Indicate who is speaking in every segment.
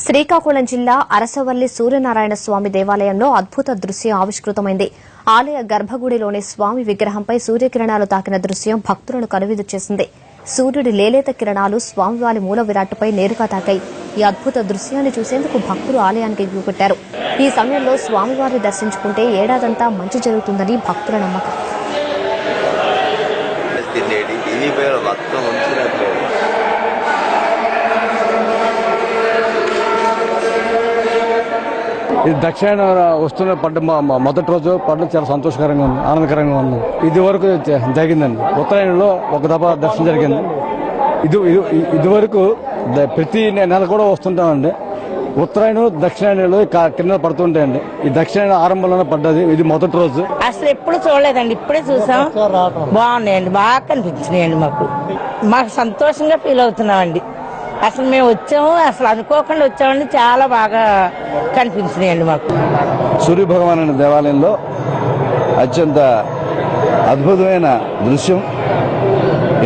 Speaker 1: శ్రీకాకుళం జిల్లా అరసవల్లి సూర్యనారాయణ స్వామి దేవాలయంలో అద్భుత దృశ్యం ఆవిష్కృతమైంది. ఆలయ గర్భగుడిలోని స్వామి విగ్రహంపై సూర్యకిరణాలు తాకిన దృశ్యం భక్తులను కనువిందు చేసింది. సూర్యుడి లేలేత కిరణాలు స్వామివారి మూల విరాట్టుపై నేరుగా తాకాయి. ఈ అద్భుత దృశ్యాన్ని చూసేందుకు భక్తులు ఆలయానికి ఎగుపెట్టారు. ఈ సమయంలో స్వామివారిని దర్శించుకుంటే ఏడాదంతా మంచి జరుగుతుందని భక్తుల నమ్మకం.
Speaker 2: ఇది దక్షిణ వస్తున్న పడ్డ మొదటి రోజు పడ్డం చాలా సంతోషకరంగా ఉంది, ఆనందకరంగా ఉంది. ఇది వరకు జరిగిందండి. ఉత్తరాయణలో ఒక దఫా దర్శనం జరిగింది. ఇది వరకు ప్రతి నెల కూడా వస్తుంటామండి. ఉత్తరాయణ దక్షిణాయనలో కింద పడుతుంటాయండి. ఈ దక్షిణాయన ఆరంభంలోనే పడ్డది. ఇది మొదటి రోజు.
Speaker 3: అసలు ఎప్పుడు చూడలేదండి, ఇప్పుడే చూసాం. బాగున్నాయండి, బాగా కనిపించినాయండి. మాకు సంతోషంగా ఫీల్ అవుతున్నామండి. అసలు మేము వచ్చాము, అసలు అనుకోకుండా వచ్చామండి. చాలా బాగా కనిపించినాయండి మాకు.
Speaker 4: సూర్య భగవాను దేవాలయంలో అత్యంత అద్భుతమైన దృశ్యం.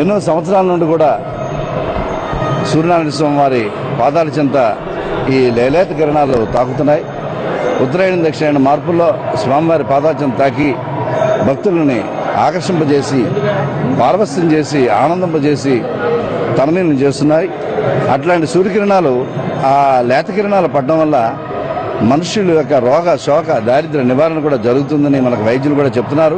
Speaker 4: ఎన్నో సంవత్సరాల నుండి కూడా సూర్యనారాయణ స్వామి వారి పాదాల చెంత ఈ లేలేత కిరణాలు తాకుతున్నాయి. ఉత్తరాయణ దక్షిణాయన మార్పుల్లో స్వామివారి పాదాల చెంత తాకి భక్తులని ఆకర్షింపజేసి, పారవస్యం చేసి, ఆనందింపజేసి తననీయం చేస్తున్నాయి. అట్లాంటి సూర్యకిరణాలు ఆ లేత కిరణాలు పడడం వల్ల మనుషుల యొక్క రోగ శోక దారిద్ర్య నివారణ కూడా జరుగుతుందని మనకు వైద్యులు కూడా చెప్తున్నారు.